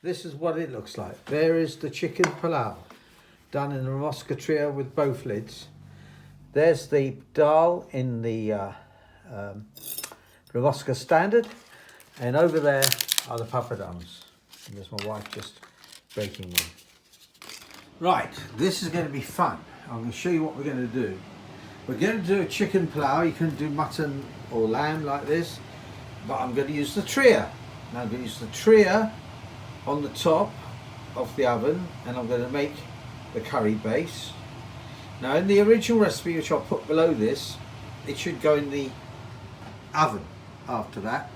This is what it looks like. There is the chicken pillau done in the Remoska Tria with both lids. There's the dal in the Remoska standard, and over there are the papadums. And there's my wife just breaking one. Right, this is going to be fun. I'm going to show you what we're going to do. We're going to do a chicken pillau. You can do mutton or lamb like this, but I'm going to use the Tria. Now I'm going to use the Tria on the top of the oven, and I'm going to make the curry base. Now in the original recipe, which I'll put below this, it should go in the oven after that,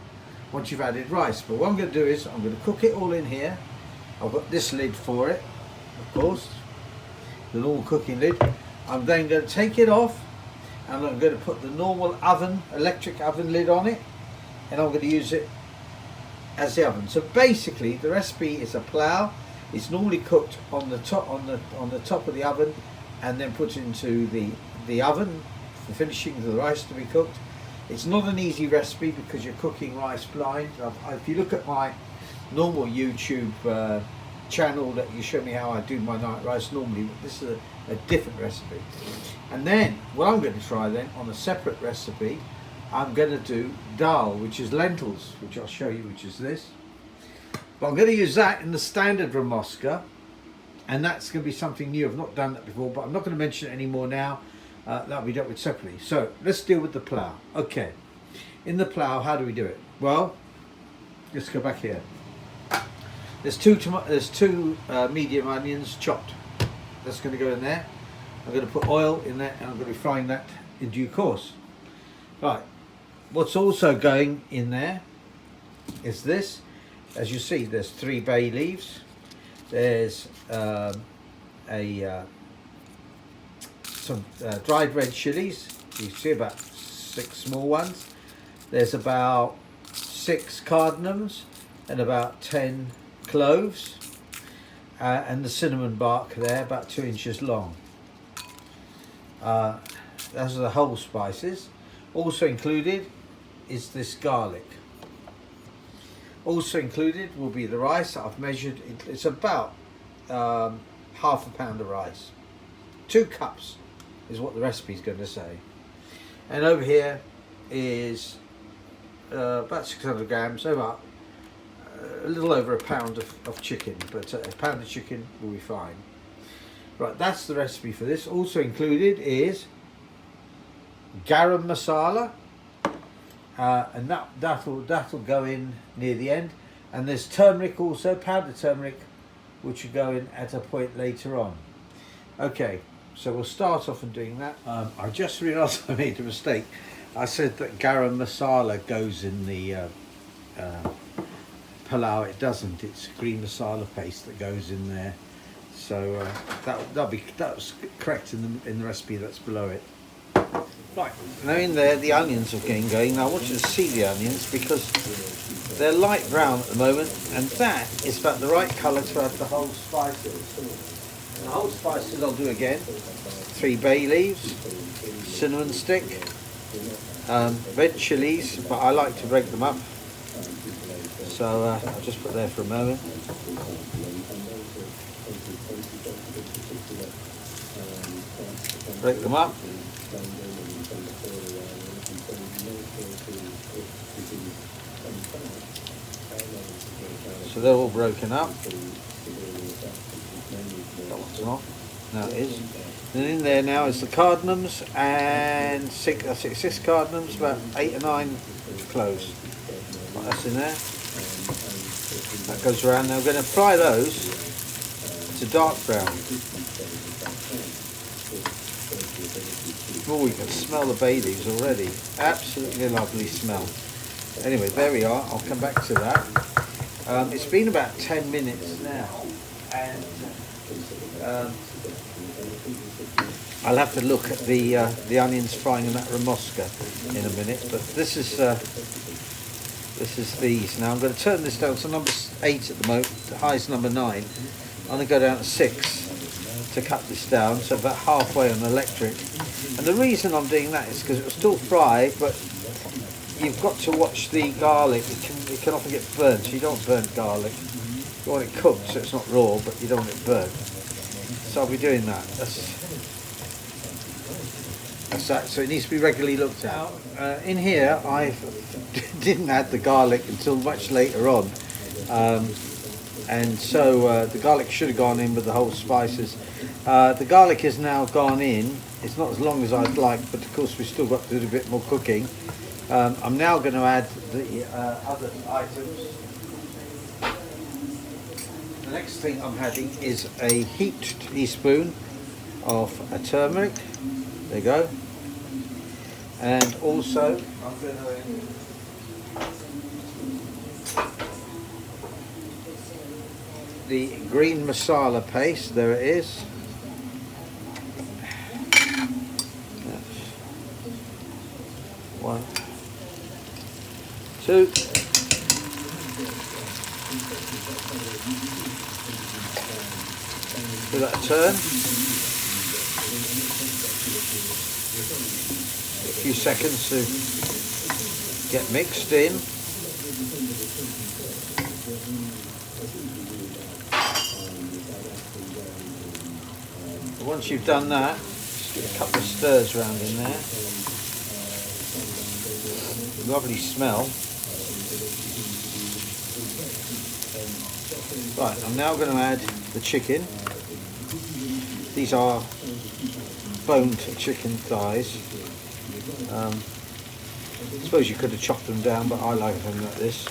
once you've added rice. But what I'm going to do is I'm going to cook it all in here. I've got this lid for it, of course, the normal cooking lid. I'm then going to take it off, and I'm going to put the normal oven, electric oven lid on it, and I'm going to use it as the oven. So basically the recipe is a pillau. It's normally cooked on the top of the oven, and then put into the oven for finishing the rice to be cooked. It's not an easy recipe because you're cooking rice blind. If you look at my normal YouTube channel, that you show me how I do my night rice normally, but this is a different recipe. And then what I'm going to try then on a separate recipe, I'm going to do dal, which is lentils, which I'll show you, which is this. But I'm going to use that in the standard Remoska, and that's going to be something new. I've not done that before, but I'm not going to mention it anymore now. That'll be dealt with separately. So let's deal with the pillau. Okay, in the pillau, how do we do it? Well, let's go back here. There's two medium onions chopped. That's going to go in there. I'm going to put oil in there, and I'm going to be frying that in due course. Right. What's also going in there is this. As you see, there's 3 bay leaves. There's some dried red chillies. You see about 6 small ones. There's about 6 cardamoms and about 10 cloves, and the cinnamon bark there, about 2 inches long. Those are the whole spices. Also included is this garlic. Also included will be the rice that I've measured. It's about half a pound of rice. 2 cups is what the recipe is going to say. And over here is about 600 grams, about a little over a pound of chicken, but a pound of chicken will be fine. Right, that's the recipe for this. Also included is garam masala, and that'll go in near the end. And there's turmeric also, powdered turmeric, which will go in at a point later on. Okay, so we'll start off in doing that. I just realised I made a mistake. I said that garam masala goes in the pillau. It doesn't. It's green masala paste that goes in there. So that's correct in the recipe that's below it. Right, now in there the onions are getting going. Now I want you to see the onions because they're light brown at the moment, and that is about the right colour to add the whole spices. And the whole spices I'll do again: 3 bay leaves, cinnamon stick, red chillies, but I like to break them up. So I'll just put there for a moment. Break them up. So they're all broken up. That one's not. No, it is. And in there now is the cardamoms, and 6 cardamoms, about 8 or 9 cloves. Right, that's in there. That goes around. Now we're going to fry those to dark brown. Oh, you can smell the bay leaves already. Absolutely lovely smell. Anyway, there we are. I'll come back to that. It's been about 10 minutes now, and I'll have to look at the onions frying in that Remoska in a minute. But this is these. Now I'm going to turn this down to number 8 at the moment. The highest number 9. I'm going to go down to 6 to cut this down, so about halfway on electric. And the reason I'm doing that is because it will still fry, but you've got to watch the garlic. It can often get burnt, so you don't want burnt garlic. You want it cooked so it's not raw, but you don't want it burnt. So I'll be doing that. That's that. So it needs to be regularly looked at. In here, I didn't add the garlic until much later on. And so the garlic should have gone in with the whole spices. The garlic has now gone in. It's not as long as I'd like, but of course we've still got to do a bit more cooking. I'm now going to add the other items. The next thing I'm adding is a heaped teaspoon of turmeric. There you go. And also I'm going to the green masala paste. There it is. That's 1, 2. Give that a turn. A few seconds to get mixed in. Once you've done that, just give a couple of stirs around in there. Lovely smell. Right, I'm now going to add the chicken. These are boned chicken thighs. I suppose you could have chopped them down, but I like them like this.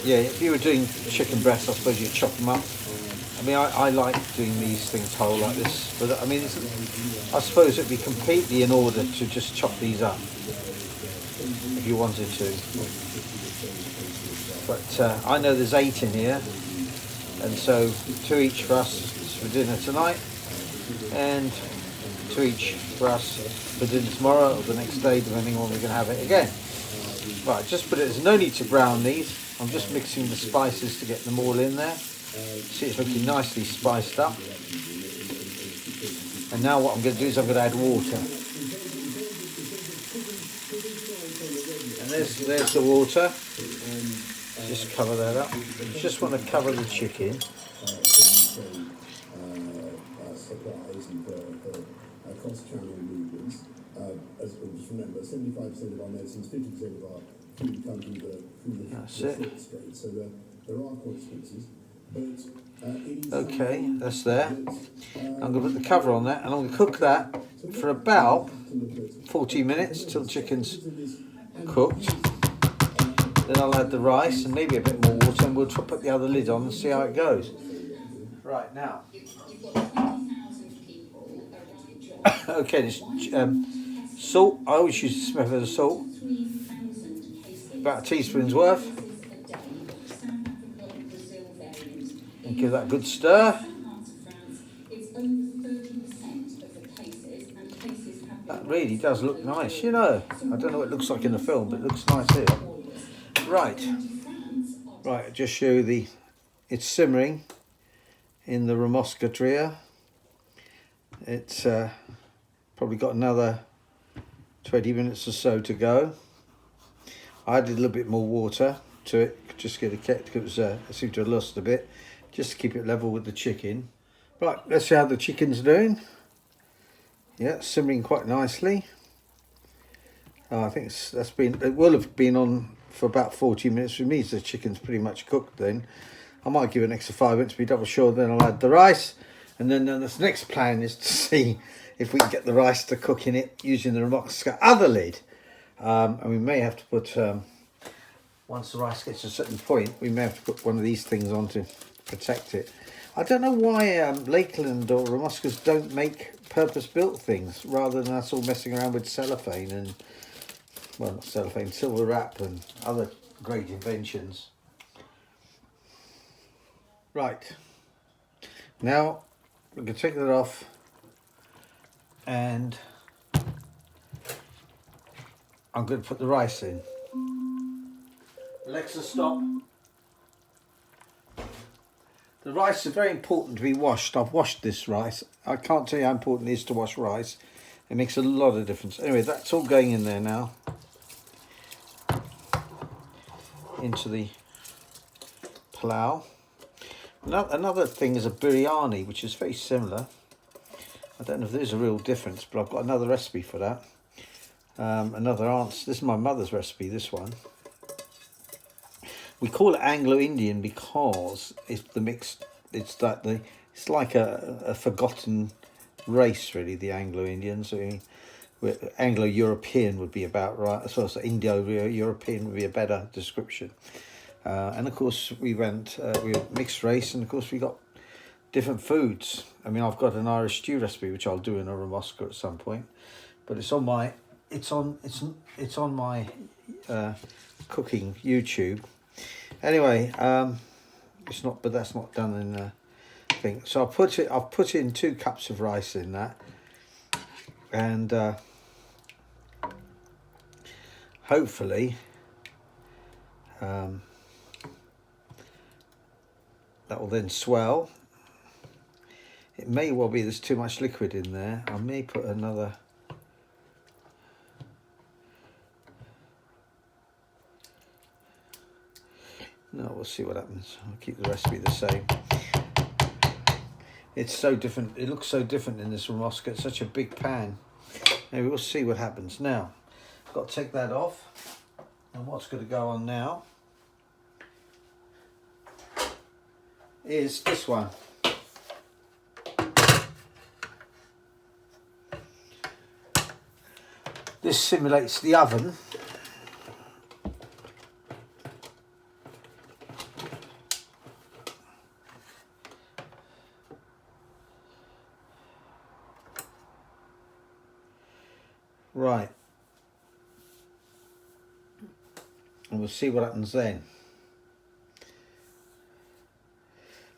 Yeah, if you were doing chicken breasts, I suppose you'd chop them up. I mean, I like doing these things whole like this, but I mean, I suppose it'd be completely in order to just chop these up if you wanted to. But I know there's 8 in here, and so 2 each for us for dinner tonight, and 2 each for us for dinner tomorrow or the next day, depending on when we're going to have it again. Right, just put it. There's no need to brown these. I'm just mixing the spices to get them all in there. See, it's looking nicely spiced up. And now what I'm going to do is I'm going to add water. And there's the water. Just cover that up. You just want to cover the chicken. Just remember, 75% of our medicines, 50% of our food comes from the food straight, so there are consequences. Okay, that's there. I'm going to put the cover on that, and I'm going to cook that for about 40 minutes till the chicken's cooked. Then I'll add the rice and maybe a bit more water, and we'll put the other lid on and see how it goes. Right, now. Okay, this salt. I always use a smattering of salt, about a teaspoon's worth, and give that a good stir. That really does look nice, you know. I don't know what it looks like in the film, but it looks nice here. Right, I'll just show you it's simmering in the Remoska Tria. It's probably got another 20 minutes or so to go. I added a little bit more water to it, just get it because it seemed to have lost a bit, just to keep it level with the chicken. Right, let's see how the chicken's doing. Yeah, simmering quite nicely. I think it will have been on for about 40 minutes. For me, the chicken's pretty much cooked then. I might give it an extra 5 minutes to be double sure, then I'll add the rice. And then this next plan is to see if we can get the rice to cook in it using the Remoska other lid. And we may have to put, once the rice gets to a certain point, we may have to put one of these things on to protect it. I don't know why Lakeland or Remoskas don't make purpose-built things rather than us all messing around with cellophane and, well, not cellophane, silver wrap and other great inventions. Right, now we can take that off and I'm going to put the rice in. Alexa, stop. The rice is very important to be washed. I've washed this rice. I can't tell you how important it is to wash rice. It makes a lot of difference. Anyway, that's all going in there now. Into the pillau. Another thing is a biryani, which is very similar. I don't know if there's a real difference, but I've got another recipe for that. Another answer. This is my mother's recipe, this one. We call it Anglo-Indian because it's the mixed. It's like a forgotten race, really. The Anglo-Indians. I mean, Anglo-European would be about right. So Indo-European would be a better description. And of course, we were mixed race, and of course we got different foods. I mean, I've got an Irish stew recipe which I'll do in a Remoska at some point, but it's on my cooking YouTube. Anyway, but that's not done in the thing. So I've put in 2 cups of rice in that, and hopefully that will then swell. It may well be there's too much liquid in there. I may put another. No, we'll see what happens. I'll keep the recipe the same. It's so different. It looks so different in this Remoska. It's such a big pan. Maybe we'll see what happens. Now, got to take that off. And what's going to go on now is this one. This simulates the oven. Right. And we'll see what happens then.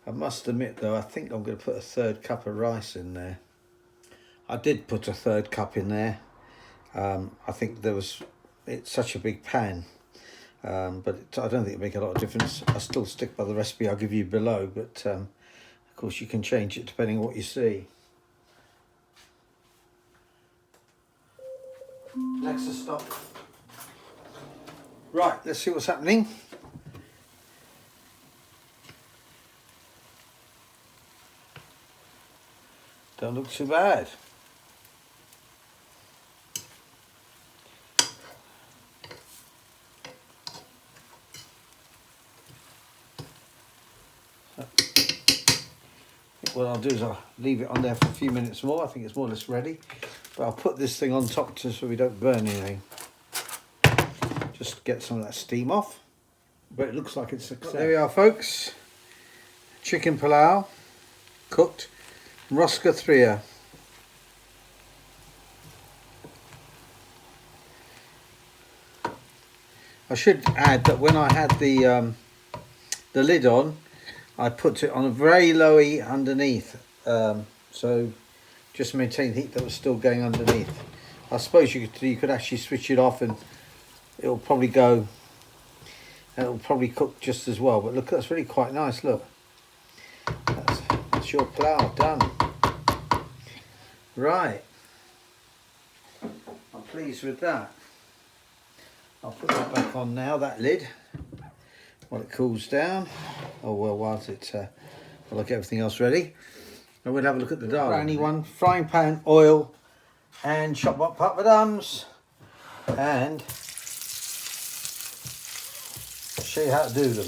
I must admit though, I think I'm going to put a 3rd cup of rice in there. I did put a 3rd cup in there. I think it's such a big pan. But I don't think it'll make a lot of difference. I still stick by the recipe I'll give you below, but of course you can change it depending on what you see. Next to stop. Right, let's see what's happening. Don't look too bad. What I'll do is I'll leave it on there for a few minutes more. I think it's more or less ready. But I'll put this thing on top just so we don't burn anything. Just get some of that steam off. But it looks like it's success. There we are, folks. Chicken pillau, cooked. Remoska Tria. I should add that when I had the lid on, I put it on a very low heat underneath, so just maintain the heat that was still going underneath. I suppose you could actually switch it off and it'll probably go, and it'll probably cook just as well. But look, that's really quite nice. Look, that's your pillau done. Right, I'm pleased with that. I'll put that back on now, that lid, while it cools down. Oh well, whilst it, I'll get everything else ready. And we'll have a look at the dal. Brownie one, frying pan, oil, and chop up papadums, and show you how to do them.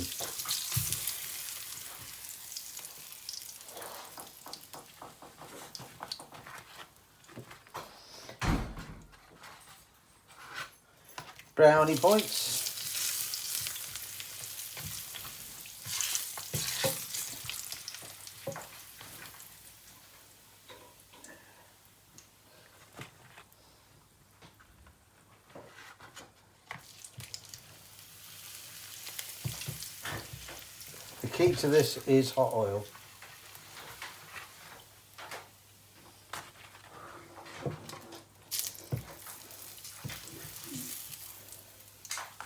Brownie points. The key to this is hot oil.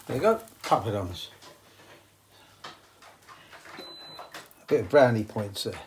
There you go, papadums. A bit of brownie points there.